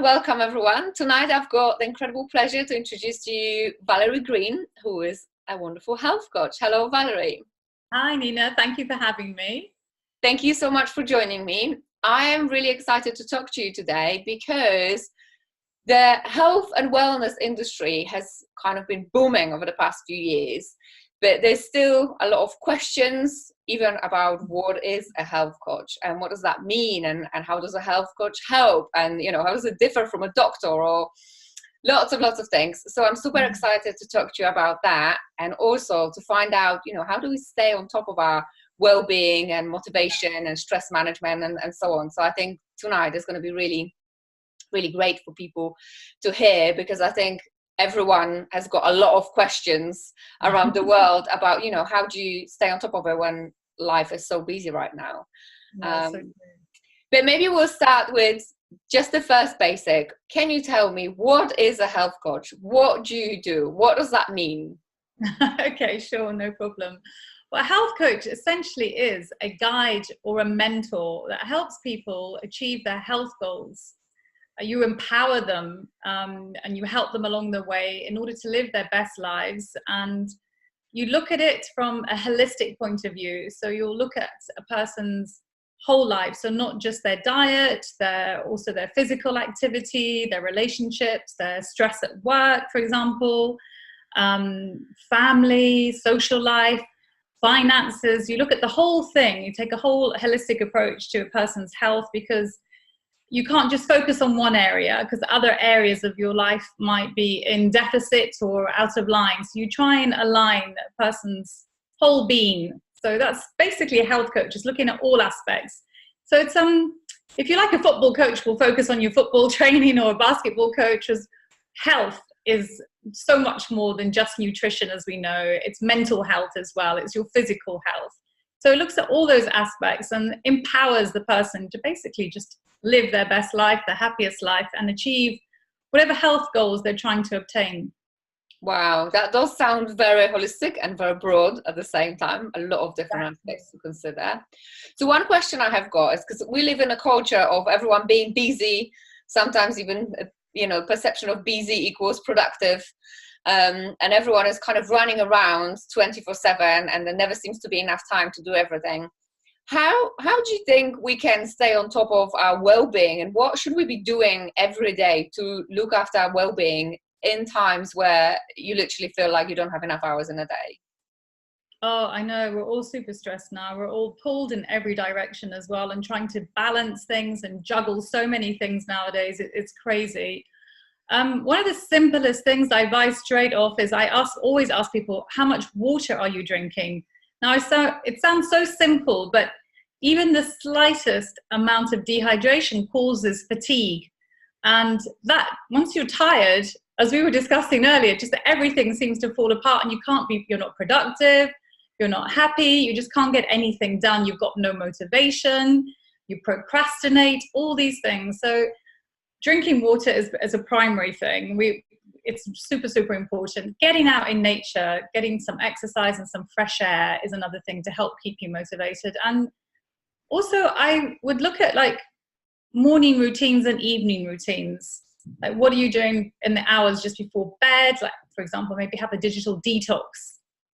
and welcome everyone. Tonight I've got the incredible pleasure to introduce to you Valerie Green, who is a wonderful health coach. Hello, Valerie. Hi, Nina. Thank you for having me. Thank you so much for joining me. I am really excited to talk to you today because the health and wellness industry has kind of been booming over the past few years, but there's still a lot of questions even about what is a health coach and what does that mean, and how does a health coach help, and how does it differ from a doctor, or lots of things. So I'm super excited to talk to you about that, and also to find out how do we stay on top of our well-being and motivation and stress management and so on. So I think tonight is going to be really great for people to hear, because I think everyone has got a lot of questions around the world about how do you stay on top of it when life is so busy right now. But maybe we'll start with just the first basic. Can you tell me, what is a health coach? What do you do? What does that mean? Okay, sure, no problem. Well, a health coach essentially is a guide or a mentor that helps people achieve their health goals. You empower them and you help them along the way in order to live their best lives, and you look at it from a holistic point of view. So you'll look at a person's whole life, so not just their diet, also their physical activity, their relationships, their stress at work, for example, family, social life, finances. You look at the whole thing. You take a whole holistic approach to a person's health, because you can't just focus on one area, because other areas of your life might be in deficit or out of line. So you try and align a person's whole being. So that's basically a health coach, is looking at all aspects. So it's if you like, a football coach will focus on your football training, or a basketball coach's health is so much more than just nutrition, as we know. It's mental health as well. It's your physical health. So it looks at all those aspects and empowers the person to basically just live their best life, their happiest life, and achieve whatever health goals they're trying to obtain. Wow, that does sound very holistic and very broad at the same time. A lot of different aspects to consider. So one question I have got is, because we live in a culture of everyone being busy, sometimes even perception of busy equals productive, and everyone is kind of running around 24/7, and there never seems to be enough time to do everything. How do you think we can stay on top of our well-being, and what should we be doing every day to look after our well-being in times where you literally feel like you don't have enough hours in a day? Oh, I know. We're all super stressed now. We're all pulled in every direction as well, and trying to balance things and juggle so many things nowadays. It's crazy. One of the simplest things I advise straight off is always ask people, how much water are you drinking? Now, it sounds so simple, but even the slightest amount of dehydration causes fatigue. And that, once you're tired, as we were discussing earlier, just everything seems to fall apart, and you're not productive, you're not happy, you just can't get anything done, you've got no motivation, you procrastinate, all these things. So drinking water is a primary thing. It's super important. Getting out in nature, getting some exercise and some fresh air is another thing to help keep you motivated. And also, I would look at morning routines and evening routines. Like, what are you doing in the hours just before bed? Like, for example, maybe have a digital detox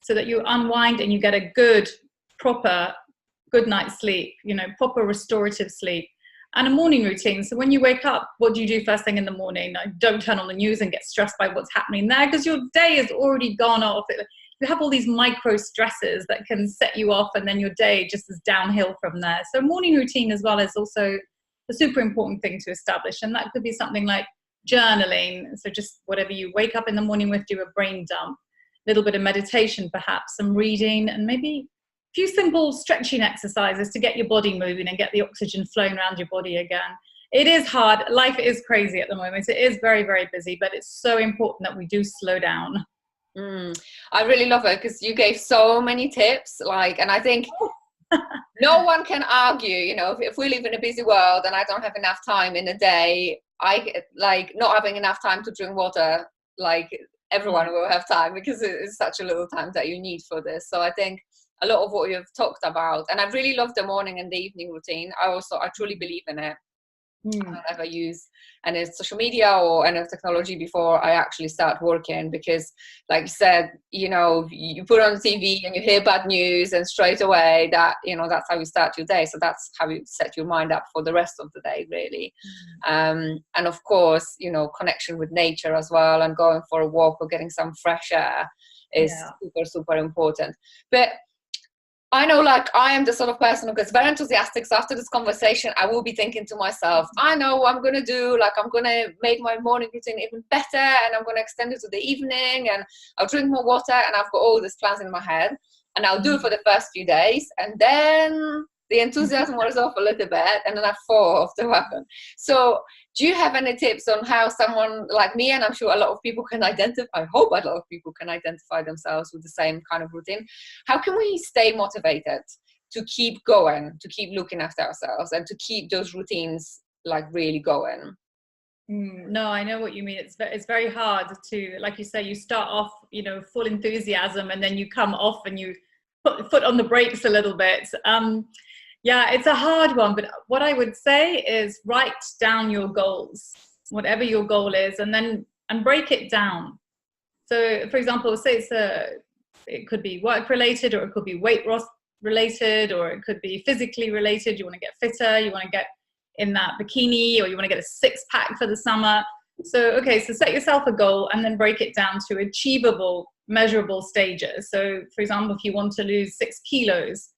so that you unwind and you get a proper good night's sleep, proper restorative sleep. And a morning routine. So when you wake up, what do you do first thing in the morning? Don't turn on the news and get stressed by what's happening there, because your day has already gone off. You have all these micro stresses that can set you off, and then your day just is downhill from there. So morning routine as well is also a super important thing to establish. And that could be something like journaling. So just whatever you wake up in the morning with, do a brain dump, a little bit of meditation, perhaps some reading, and maybe few simple stretching exercises to get your body moving and get the oxygen flowing around your body again. It is hard. Life is crazy at the moment. It is very, very busy, but it's so important that we do slow down. I really love it, because you gave so many tips, and I think no one can argue, if we live in a busy world and I don't have enough time in a day, not having enough time to drink water, everyone will have time, because it's such a little time that you need for this. So I think a lot of what you've talked about, and I really love the morning and the evening routine. I truly believe in it. I don't ever use any social media or any technology before I actually start working, because like you said, you know, you put on TV and you hear bad news and straight away that, you know, that's how you start your day. So that's how you set your mind up for the rest of the day, really. And of course, you know, connection with nature as well, and going for a walk or getting some fresh air is super, super important. But I know, like, I am the sort of person who gets very enthusiastic. So after this conversation, I will be thinking to myself, I know what I'm going to do. Like, I'm going to make my morning routine even better, and I'm going to extend it to the evening, and I'll drink more water, and I've got all these plans in my head, and I'll do it for the first few days. And then the enthusiasm wears off a little bit, and then I fall off the wagon. So do you have any tips on how someone like me, and I'm sure a lot of people can identify, I hope a lot of people can identify themselves with the same kind of routine, how can we stay motivated to keep going, to keep looking after ourselves, and to keep those routines like really going? No, I know what you mean. It's very hard to, like you say, you start off, you know, full enthusiasm, and then you come off and you put the foot on the brakes a little bit. Yeah, it's a hard one, but what I would say is write down your goals, whatever your goal is, and break it down. So, for example, say it could be work related, or it could be weight loss related, or it could be physically related. You want to get fitter, you want to get in that bikini, or you want to get a six-pack for the summer. So, okay, so set yourself a goal and then break it down to achievable, measurable stages. So, for example, if you want to lose 6 kilos,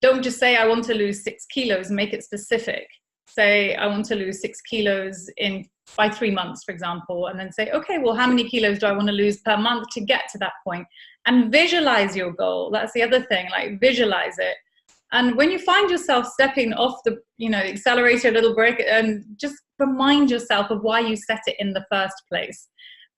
don't just say, I want to lose 6 kilos, make it specific. Say, I want to lose 6 kilos by 3 months, for example, and then say, okay, well, how many kilos do I want to lose per month to get to that point? And visualize your goal. That's the other thing, like visualize it. And when you find yourself stepping off the, you know, accelerator a little bit, and just remind yourself of why you set it in the first place.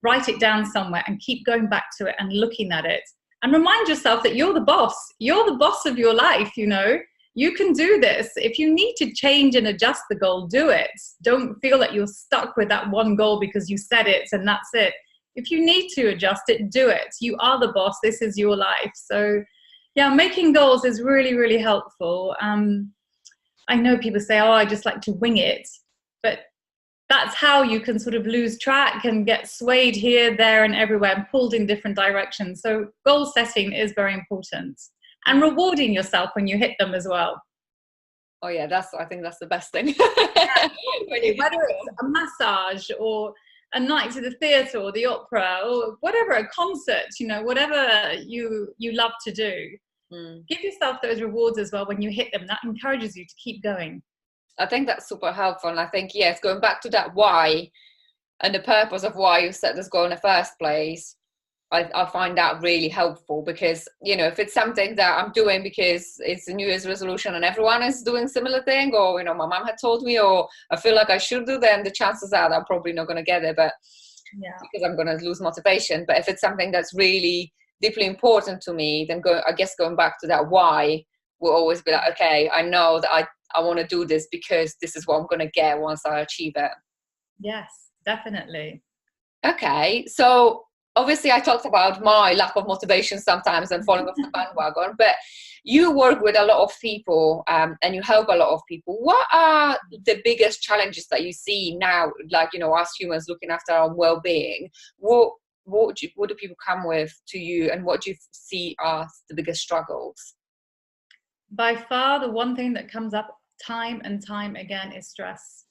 Write it down somewhere and keep going back to it and looking at it. And remind yourself that you're the boss. You're the boss of your life, you know. You can do this. If you need to change and adjust the goal, do it. Don't feel that you're stuck with that one goal because you set it and that's it. If you need to adjust it, do it. You are the boss. This is your life. So, yeah, making goals is really, really helpful. I know people say, oh, I just like to wing it. But that's how you can sort of lose track and get swayed here, there, and everywhere, and pulled in different directions. So goal setting is very important, and rewarding yourself when you hit them as well. Oh yeah, I think that's the best thing. Yeah, whether it's a massage or a night to the theatre or the opera or whatever, a concert, you know, whatever you love to do. Give yourself those rewards as well when you hit them. That encourages you to keep going. I think that's super helpful. And I think, yes, going back to that why and the purpose of why you set this goal in the first place, I find that really helpful, because, you know, if it's something that I'm doing because it's a New Year's resolution and everyone is doing similar thing, or, you know, my mom had told me, or I feel like I should do, then the chances are that I'm probably not going to get it, but because I'm going to lose motivation. But if it's something that's really deeply important to me, then I guess going back to that why will always be like, okay, I know that I want to do this because this is what I'm going to get once I achieve it. Yes, definitely. Okay, so obviously I talked about my lack of motivation sometimes and falling off the bandwagon, but you work with a lot of people and you help a lot of people. What are the biggest challenges that you see now, like, you know, as humans looking after our well-being? What do people come with to you, and what do you see as the biggest struggles? By far, the one thing that comes up time and time again is stress.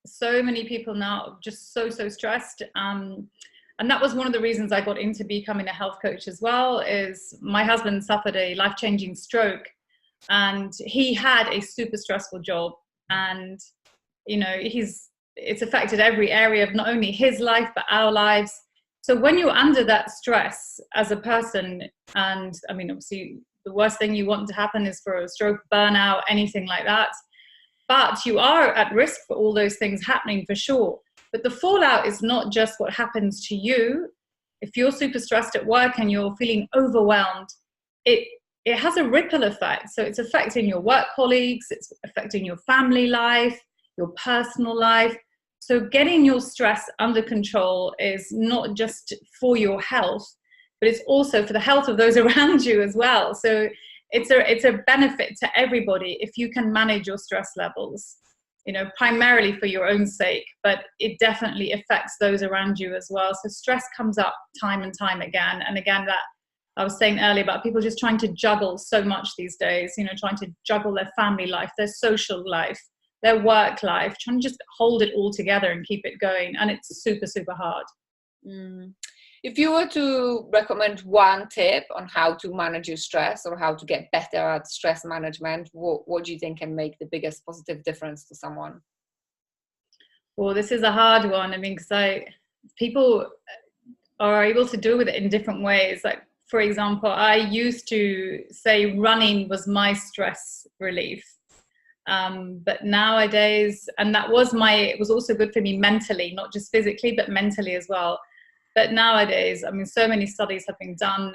So many people now are just so stressed. And that was one of the reasons I got into becoming a health coach as well, is my husband suffered a life-changing stroke, and he had a super stressful job. And, you know, it's affected every area of not only his life, but our lives. So when you're under that stress as a person, and I mean, obviously, the worst thing you want to happen is for a stroke, burnout, anything like that. But you are at risk for all those things happening for sure. But the fallout is not just what happens to you. If you're super stressed at work and you're feeling overwhelmed, it has a ripple effect. So it's affecting your work colleagues, it's affecting your family life, your personal life. So getting your stress under control is not just for your health, but it's also for the health of those around you as well. So it's a benefit to everybody if you can manage your stress levels. primarily for your own sake, but it definitely affects those around you as well. So stress comes up time and time again. And again, that I was saying earlier about people just trying to juggle so much these days, trying to juggle their family life, their social life, their work life, trying to just hold it all together and keep it going. And it's super, super hard. If you were to recommend one tip on how to manage your stress or how to get better at stress management, what do you think can make the biggest positive difference to someone? Well, this is a hard one. I mean, because people are able to deal with it in different ways. Like, for example, I used to say running was my stress relief. But nowadays, and it was also good for me mentally, not just physically, but mentally as well. But nowadays, I mean, so many studies have been done.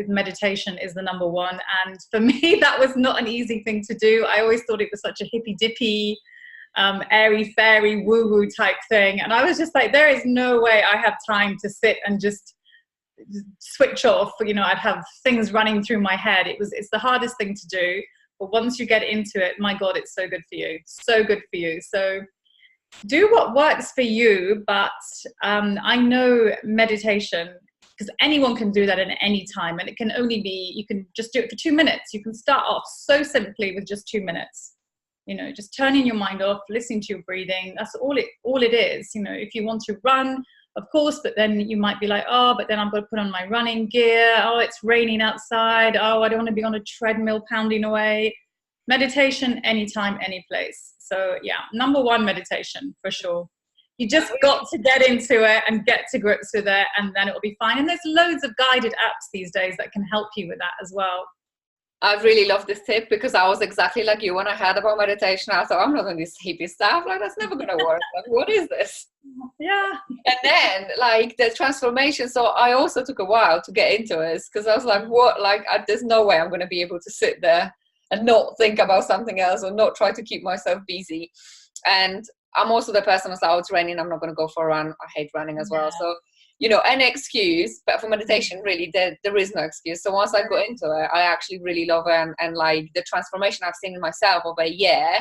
Meditation is the number one. And for me, that was not an easy thing to do. I always thought it was such a hippy-dippy, airy-fairy, woo-woo type thing. And I was just like, there is no way I have time to sit and just switch off. I'd have things running through my head. It's the hardest thing to do. But once you get into it, my God, it's so good for you. So good for you. So do what works for you, but I know meditation, because anyone can do that at any time, and it can only be, you can just do it for 2 minutes. You can start off so simply with just 2 minutes, just turning your mind off, listening to your breathing. That's all it is. If you want to run, of course, but then you might be like, oh, but then I'm going to put on my running gear. Oh, it's raining outside. Oh, I don't want to be on a treadmill pounding away. Meditation, anytime, any place. So yeah, number one, meditation for sure. You just got to get into it and get to grips with it, and then it'll be fine. And there's loads of guided apps these days that can help you with that as well. I really love this tip, because I was exactly like you when I heard about meditation. I thought, I'm not doing this hippie stuff. Like, that's never going to work. Like, what is this? Yeah. And then, like, the transformation. So I also took a while to get into it, because I was like, what? Like, there's no way I'm going to be able to sit there and not think about something else, or not try to keep myself busy. And I'm also the person who's like, oh, it's raining, I'm not going to go for a run. I hate running as well. So, any excuse, but for meditation, really, there is no excuse. So once I got into it, I actually really love it. And like the transformation I've seen in myself over a year,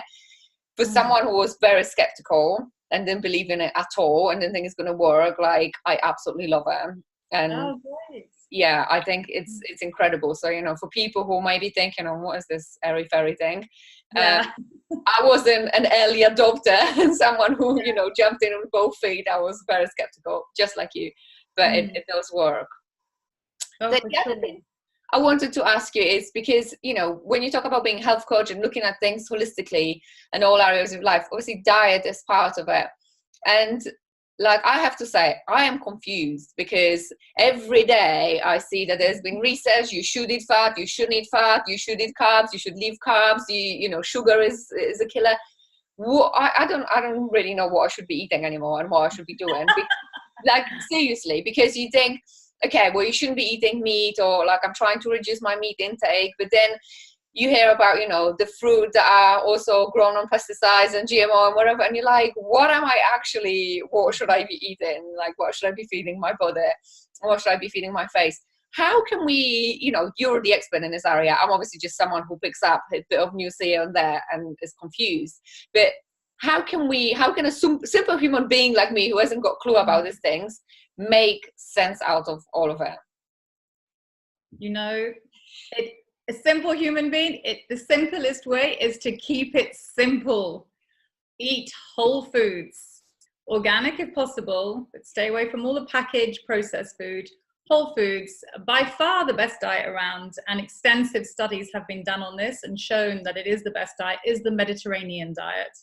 for someone who was very skeptical and didn't believe in it at all and didn't think it's going to work, like, I absolutely love it. And yeah, I think it's incredible. So, for people who might be thinking, oh, what is this airy fairy thing? I wasn't an early adopter and someone who, jumped in with both feet. I was very skeptical, just like you, but it does work. The other thing I wanted to ask you is, because, when you talk about being a health coach and looking at things holistically and all areas of life, obviously diet is part of it. And like, I have to say, I am confused, because every day I see that there's been research, you should eat fat, you shouldn't eat fat, you should eat carbs, you should leave carbs, sugar is a killer. I don't really know what I should be eating anymore and what I should be doing. Like, seriously, because you think, okay, well, you shouldn't be eating meat, or like, I'm trying to reduce my meat intake, but then you hear about, the fruit that are also grown on pesticides and GMO and whatever. And you're like, what should I be eating? Like, what should I be feeding my body? What should I be feeding my face? How can we, you're the expert in this area. I'm obviously just someone who picks up a bit of news here and there and is confused. But how can a simple human being like me, who hasn't got a clue about these things, make sense out of all of it? A simple human being, the simplest way is to keep it simple. Eat whole foods, organic if possible, but stay away from all the packaged processed food. Whole foods, by far the best diet around, and extensive studies have been done on this and shown that it is the best diet, is the Mediterranean diet.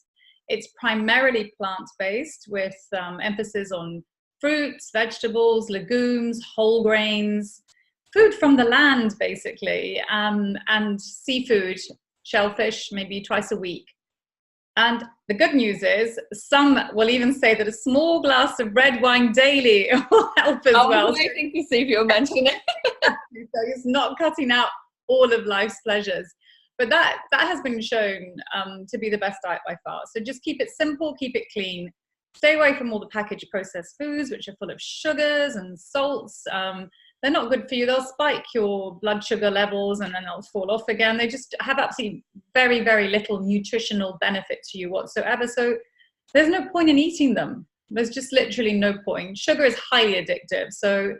It's primarily plant-based, with emphasis on fruits, vegetables, legumes, whole grains, food from the land, basically, and seafood, shellfish, maybe twice a week. And the good news is, some will even say that a small glass of red wine daily will help as well. I was waiting to see if you'll mention it. So it's not cutting out all of life's pleasures. But that has been shown to be the best diet by far. So just keep it simple, keep it clean. stay away from all the packaged processed foods, which are full of sugars and salts. They're not good for you. They'll spike your blood sugar levels and then they'll fall off again. They just have absolutely very, very little nutritional benefit to you whatsoever. So there's no point in eating them. There's just literally no point. Sugar is highly addictive. So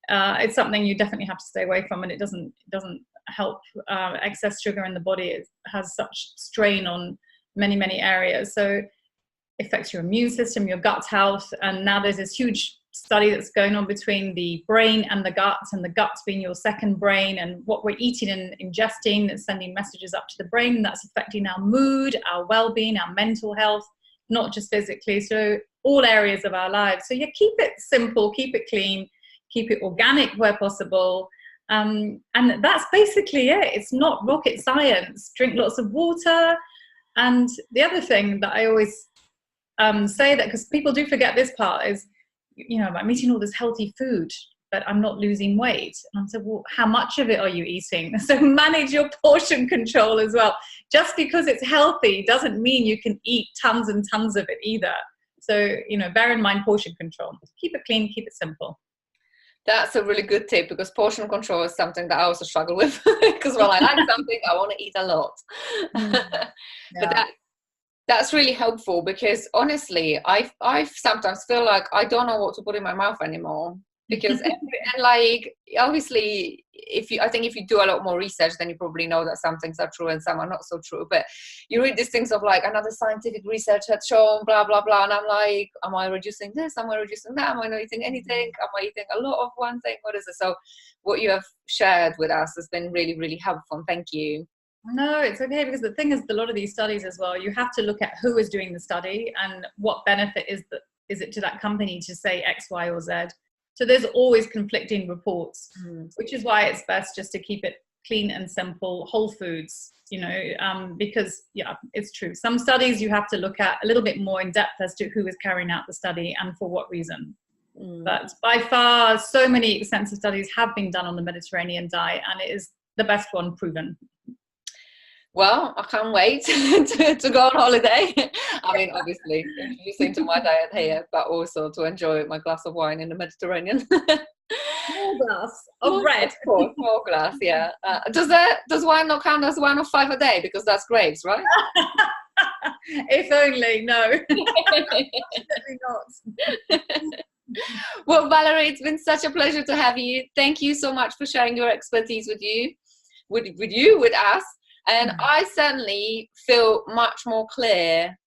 it's something you definitely have to stay away from, and it doesn't help. Excess sugar in the body, it has such strain on many, many areas. So it affects your immune system, your gut health, and now there's this huge study that's going on between the brain and the gut, and the gut being your second brain, and what we're eating and ingesting is sending messages up to the brain, and that's affecting our mood, our well-being, our mental health, not just physically, so all areas of our lives. So yeah, keep it simple, keep it clean, keep it organic where possible. And that's basically it. It's not rocket science. Drink lots of water. And the other thing that I always say, that because people do forget this part, is, you know, I'm eating all this healthy food, but I'm not losing weight. And I said, well, how much of it are you eating? So manage your portion control as well. Just because it's healthy doesn't mean you can eat tons and tons of it either. So, you know, bear in mind portion control. Keep it clean, keep it simple. That's a really good tip, because portion control is something that I also struggle with, because when I like something, I want to eat a lot. Yeah. But that's really helpful, because honestly, I sometimes feel like I don't know what to put in my mouth anymore. Because and like, obviously, I think if you do a lot more research, then you probably know that some things are true and some are not so true. But you read these things of like, another scientific research had shown blah blah blah, and I'm like, am I reducing this? Am I reducing that? Am I not eating anything? Am I eating a lot of one thing? What is it? So what you have shared with us has been really, really helpful. Thank you. No, it's okay, because the thing is, a lot of these studies as well, you have to look at who is doing the study and what benefit is it to that company to say X, Y, or Z. So there's always conflicting reports, which is why it's best just to keep it clean and simple, whole foods, you know, because yeah, it's true. Some studies you have to look at a little bit more in depth as to who is carrying out the study and for what reason. But by far, so many extensive studies have been done on the Mediterranean diet, and it is the best one proven. Well, I can't wait to go on holiday. I mean, obviously, introducing to my diet here, but also to enjoy my glass of wine in the Mediterranean. Small glass of red. Of course, small glass, yeah. Does wine not count as 1 of 5 a day? Because that's grapes, right? If only, no. Definitely not. Well, Valerie, it's been such a pleasure to have you. Thank you so much for sharing your expertise with us. And I certainly feel much more clear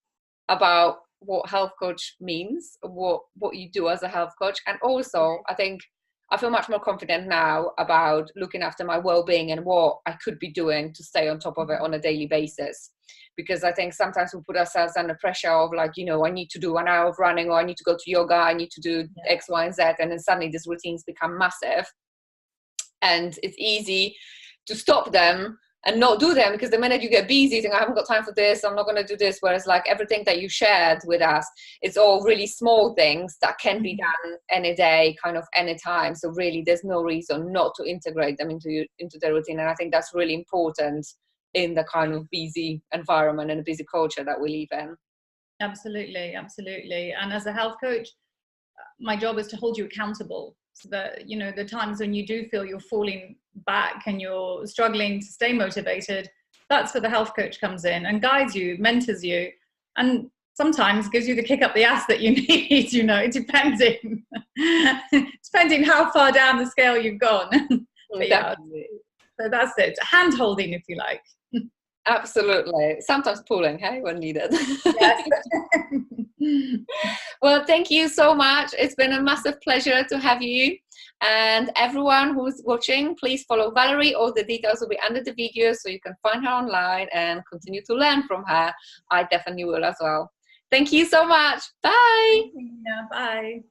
about what health coach means, what you do as a health coach. And also, I think I feel much more confident now about looking after my well-being and what I could be doing to stay on top of it on a daily basis. Because I think sometimes we put ourselves under pressure of like, you know, I need to do 1 hour of running, or I need to go to yoga, I need to do X, Y, and Z. And then suddenly these routines become massive. And it's easy to stop them and not do them, because the minute you get busy, you think, I haven't got time for this, I'm not going to do this. Whereas like everything that you shared with us, it's all really small things that can be done any day, kind of any time. So really there's no reason not to integrate them into the routine. And I think that's really important in the kind of busy environment and a busy culture that we live in. Absolutely, absolutely. And as a health coach, my job is to hold you accountable. So that, you know, the times when you do feel you're falling back and you're struggling to stay motivated, that's where the health coach comes in and guides you, mentors you, and sometimes gives you the kick up the ass that you need, you know, depending how far down the scale you've gone. But yeah, so that's it. Hand holding, if you like. Absolutely. Sometimes pulling, hey, when needed. Yes. Well, thank you so much. It's been a massive pleasure to have you. And everyone who's watching, please follow Valerie. All the details will be under the video, so you can find her online and continue to learn from her. I definitely will as well. Thank you so much. Bye. Yeah, bye.